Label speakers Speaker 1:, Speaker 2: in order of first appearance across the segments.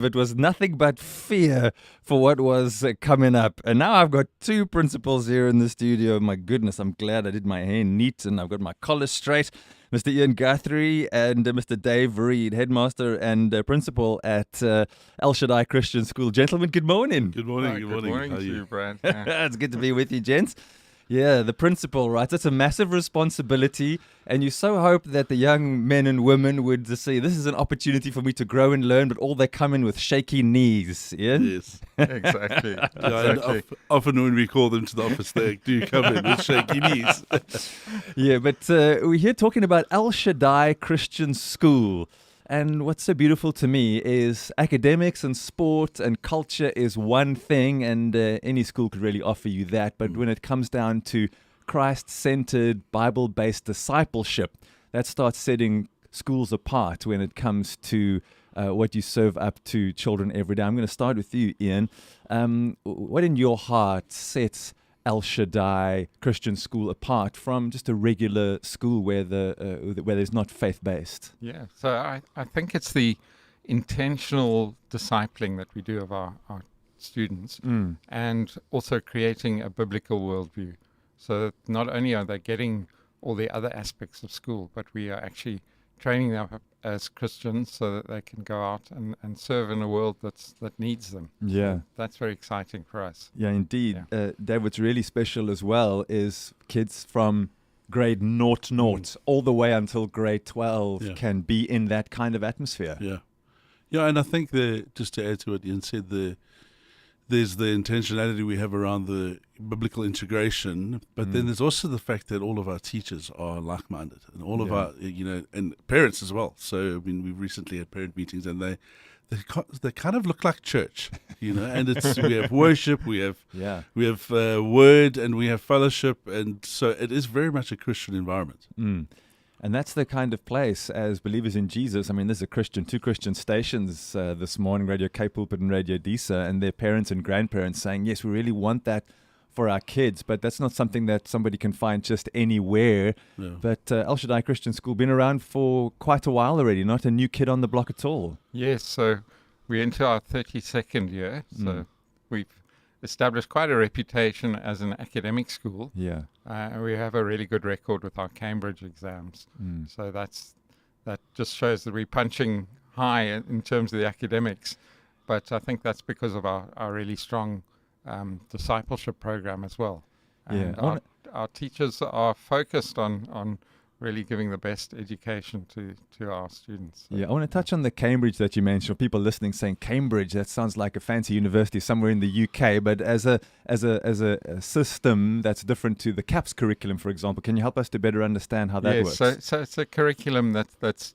Speaker 1: It was nothing but fear for what was coming up. And now I've got two principals here in the studio. My goodness, I'm glad I did my hair neat and I've got my collar straight. Mr. Iain Guthrie and Mr. Dave Reed, headmaster and principal at El Shaddai Christian School. Gentlemen, good morning.
Speaker 2: Good morning.
Speaker 3: Good morning to you, Brad. Yeah.
Speaker 1: It's good to be with you, gents. Yeah, the principal, right? That's a massive responsibility. And you so hope that the young men and women would see this is an opportunity for me to grow and learn, but all they come in with shaky knees. Yeah?
Speaker 2: Yes.
Speaker 3: Exactly. Exactly.
Speaker 2: Often when we call them to the office, they do come in with shaky knees.
Speaker 1: Yeah, but we're here talking about El Shaddai Christian School. And what's so beautiful to me is academics and sport and culture is one thing, and any school could really offer you that. But when it comes down to Christ-centered, Bible-based discipleship, that starts setting schools apart when it comes to what you serve up to children every day. I'm going to start with you, Iain. What in your heart sets El Shaddai Christian School apart from just a regular school where there's not faith-based?
Speaker 3: Yeah. So I think it's the intentional discipling that we do of our students and also creating a biblical worldview. So that not only are they getting all the other aspects of school, but we are actually training them up as Christians so that they can go out and serve in a world that needs them.
Speaker 1: Yeah.
Speaker 3: So that's very exciting for us.
Speaker 1: Yeah, indeed.
Speaker 3: Yeah.
Speaker 1: Dave, what's really special as well is kids from grade 0 all the way until grade 12 can be in that kind of atmosphere.
Speaker 2: Yeah. Yeah, and I think just to add to what Iain said, there's the intentionality we have around the biblical integration, but then there's also the fact that all of our teachers are like-minded, and all of our, and parents as well. So, I mean, we've recently had parent meetings, and they kind of look like church, and we have worship, we have word, and we have fellowship, and so it is very much a Christian environment.
Speaker 1: And that's the kind of place, as believers in Jesus, I mean, there's two Christian stations this morning, Radio K Pulpit and Radio Disa, and their parents and grandparents saying, yes, we really want that for our kids, but that's not something that somebody can find just anywhere.
Speaker 2: Yeah.
Speaker 1: But El Shaddai Christian School, been around for quite a while already, not a new kid on the block at all.
Speaker 3: Yes. So we're into our 32nd year. So we've established quite a reputation as an academic school.
Speaker 1: Yeah.
Speaker 3: We have a really good record with our Cambridge exams. So that just shows that we're punching high in terms of the academics. But I think that's because of our really strong discipleship program as well. And our teachers are focused on really giving the best education to our students. So,
Speaker 1: yeah, I want to touch on the Cambridge that you mentioned. People listening saying Cambridge, that sounds like a fancy university somewhere in the UK, but as a system that's different to the CAPS curriculum, for example, can you help us to better understand how that works?
Speaker 3: So it's a curriculum that's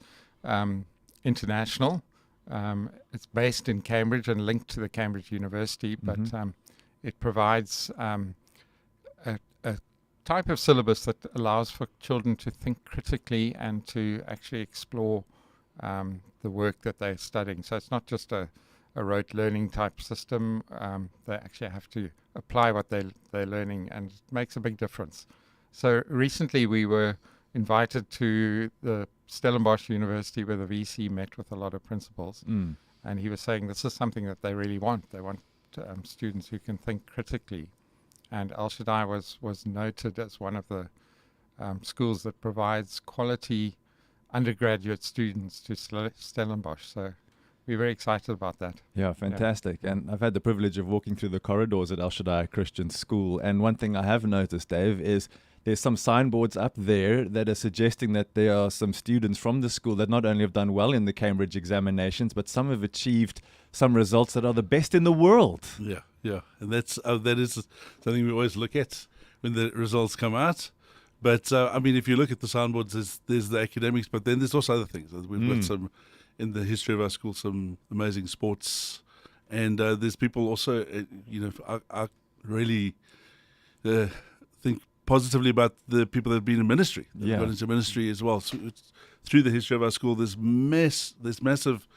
Speaker 3: international. It's based in Cambridge and linked to the Cambridge University, but it provides a type of syllabus that allows for children to think critically and to actually explore the work that they're studying. So it's not just a rote learning type system. They actually have to apply what they're learning, and it makes a big difference. So recently we were invited to the Stellenbosch University where the VC met with a lot of principals, and he was saying this is something that they really want. They want students who can think critically. And El Shaddai was noted as one of the schools that provides quality undergraduate students to Stellenbosch. So we're very excited about that.
Speaker 1: Yeah, fantastic. Yeah. And I've had the privilege of walking through the corridors at El Shaddai Christian School. And one thing I have noticed, Dave, is there's some signboards up there that are suggesting that there are some students from the school that not only have done well in the Cambridge examinations, but some have achieved some results that are the best in the world.
Speaker 2: Yeah. Yeah, and that is something we always look at when the results come out. But I mean, if you look at the soundboards, there's the academics, but then there's also other things. We've got some in the history of our school, some amazing sports, and there's people also, I really think positively about the people that have been in ministry. They've gone into ministry as well. So through the history of our school, there's massive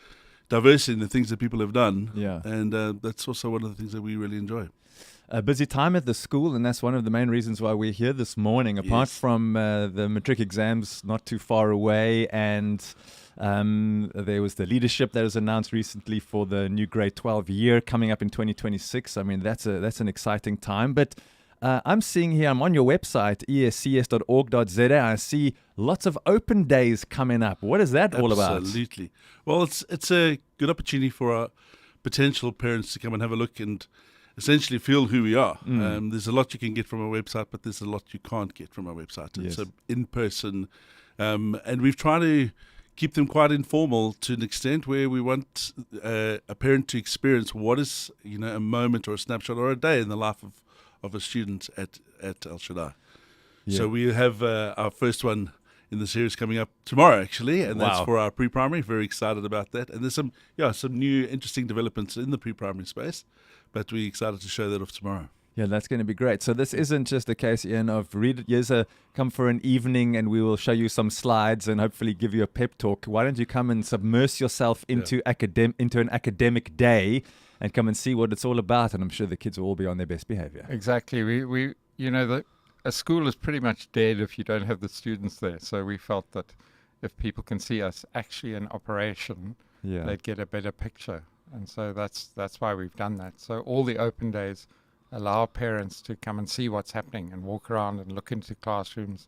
Speaker 2: diversity in the things that people have done, and that's also one of the things that we really enjoy.
Speaker 1: A busy time at the school, and that's one of the main reasons why we're here this morning. Apart from the matric exams not too far away, and There was the leadership that was announced recently for the new grade 12 year coming up in 2026. I mean, that's an exciting time. But I'm seeing here, I'm on your website, escs.org.za. I see lots of open days coming up. What is that all about?
Speaker 2: Absolutely. Well, it's a good opportunity for our potential parents to come and have a look and essentially feel who we are. There's a lot you can get from our website, but there's a lot you can't get from our website. It's in-person, and we've tried to keep them quite informal to an extent where we want a parent to experience what is, a moment or a snapshot or a day in the life of a student at El Shaddai.
Speaker 1: Yeah.
Speaker 2: So we have our first one in the series coming up tomorrow, actually, and that's for our pre-primary. Very excited about that. And there's some new interesting developments in the pre-primary space, but we're excited to show that off tomorrow.
Speaker 1: Yeah, that's going to be great. So this isn't just a case, Iain, of come for an evening and we will show you some slides and hopefully give you a pep talk. Why don't you come and submerse yourself into an academic day and come and see what it's all about? And I'm sure the kids will all be on their best behavior.
Speaker 3: Exactly. We a school is pretty much dead if you don't have the students there. So we felt that if people can see us actually in operation, they'd get a better picture. And so that's why we've done that. So all the open days allow parents to come and see what's happening and walk around and look into classrooms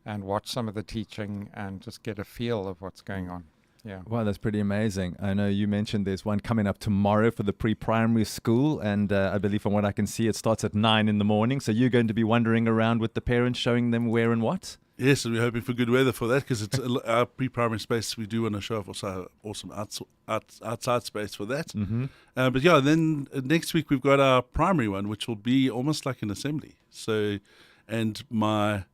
Speaker 3: and watch some of the teaching and just get a feel of what's going on. Yeah.
Speaker 1: Wow, that's pretty amazing. I know you mentioned there's one coming up tomorrow for the pre-primary school, and I believe from what I can see, it starts at 9 in the morning. So you're going to be wandering around with the parents, showing them where and what?
Speaker 2: Yes, and we're hoping for good weather for that because it's our pre-primary space. We do want to show off also awesome outside space for that.
Speaker 1: Mm-hmm.
Speaker 2: But then next week we've got our primary one, which will be almost like an assembly. So, and my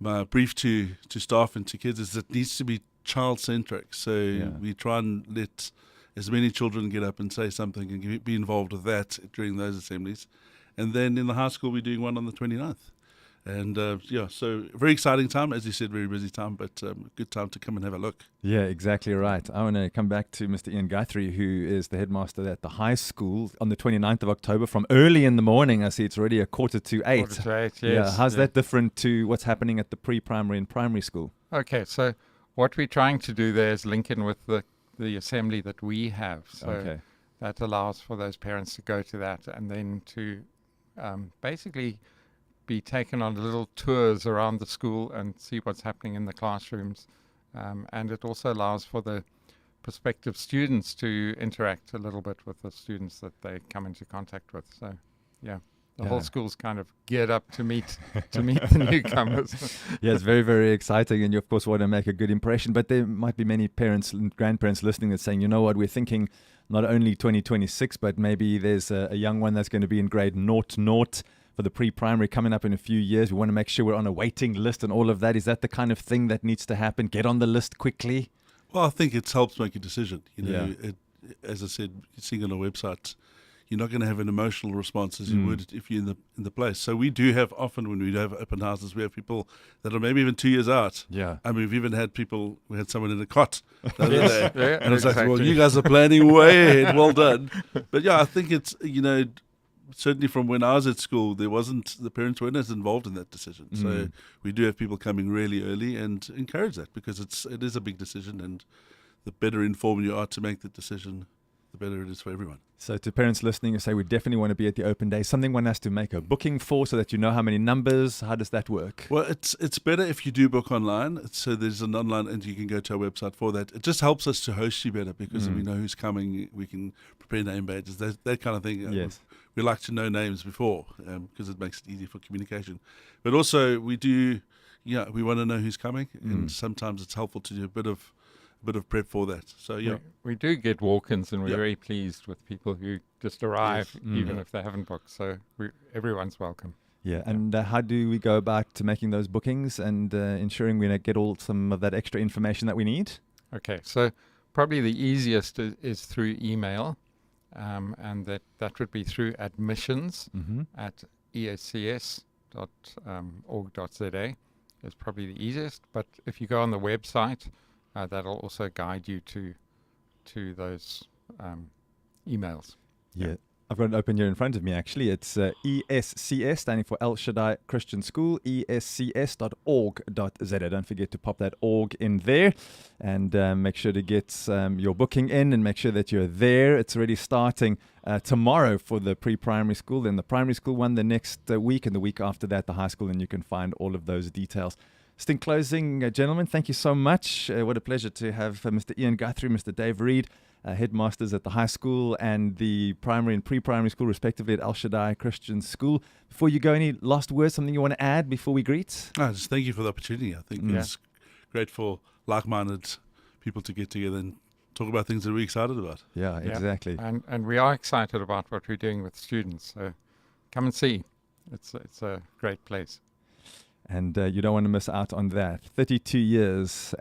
Speaker 2: brief to staff and to kids is that it needs to be child-centric. So we try and let as many children get up and say something and be involved with that during those assemblies. And then in the high school we're doing one on the 29th. And so very exciting time, as you said, very busy time, but good time to come and have a look.
Speaker 1: Yeah, exactly right. I want to come back to Mr. Iain Guthrie, who is the headmaster at the high school on the 29th of October from early in the morning. I see it's already 7:45.
Speaker 3: 7:45, yes.
Speaker 1: Yeah, how's that different to what's happening at the pre-primary and primary school?
Speaker 3: Okay, so what we're trying to do there is link in with the assembly that we have. So that allows for those parents to go to that and then to basically be taken on little tours around the school and see what's happening in the classrooms. And it also allows for the prospective students to interact a little bit with the students that they come into contact with. So, the whole school's kind of geared up to meet the newcomers.
Speaker 1: Yeah, it's very, very exciting. And you, of course, want to make a good impression. But there might be many parents and grandparents listening that's saying, you know what, we're thinking not only 2026, but maybe there's a young one that's going to be in grade 0 for the pre-primary coming up in a few years. We want to make sure we're on a waiting list and all of that. Is that the kind of thing that needs to happen? Get on the list quickly?
Speaker 2: Well, I think it helps make a decision. As I said, seeing on a website, you're not going to have an emotional response as you would if you're in the place. So we do have often when we do have open houses, we have people that are maybe even 2 years out.
Speaker 1: Yeah.
Speaker 2: I mean, we've even had we had someone in a cot the other
Speaker 3: Yes.
Speaker 2: day.
Speaker 3: Yeah,
Speaker 2: and it's
Speaker 3: exactly.
Speaker 2: like, well, you guys are planning way ahead. Well done. But I think it's, certainly from when I was at school, the parents weren't as involved in that decision. So we do have people coming really early and encourage that because it is a big decision, and the better informed you are to make the decision, the better it is for everyone.
Speaker 1: So to parents listening, you say we definitely want to be at the open day. Something one has to make a booking for so that you know how many numbers. How does that work?
Speaker 2: Well, it's better if you do book online. So there's an online, and you can go to our website for that. It just helps us to host you better because we know who's coming. We can prepare name badges, that kind of thing.
Speaker 1: Yes.
Speaker 2: We like to know names before because it makes it easy for communication. But also we do, we want to know who's coming, and sometimes it's helpful to do a bit of prep for that. So
Speaker 3: we do get walk-ins, and we're very pleased with people who just arrive, even if they haven't booked. So everyone's welcome.
Speaker 1: Yeah, and how do we go about to making those bookings and ensuring we get some of that extra information that we need?
Speaker 3: Okay, so probably the easiest is through email, and that would be through admissions at escs.org.za is probably the easiest. But if you go on the website, that'll also guide you to those emails.
Speaker 1: Yeah. I've got it open here in front of me, actually. It's ESCS, standing for El Shaddai Christian School, escs.org.za. Don't forget to pop that org in there, and make sure to get your booking in and make sure that you're there. It's already starting tomorrow for the pre-primary school, then the primary school one the next week, and the week after that, the high school, and you can find all of those details. Just in closing, gentlemen, thank you so much. What a pleasure to have Mr. Iain Guthrie, Mr. Dave Reed, headmasters at the high school and the primary and pre-primary school, respectively, at El Shaddai Christian School. Before you go, any last words, something you want to add before we greet?
Speaker 2: Just thank you for the opportunity. I think it's great for like-minded people to get together and talk about things that we're excited about.
Speaker 1: Yeah, exactly.
Speaker 3: And we are excited about what we're doing with students. So come and see. It's a great place.
Speaker 1: And you don't want to miss out on that. 32 years.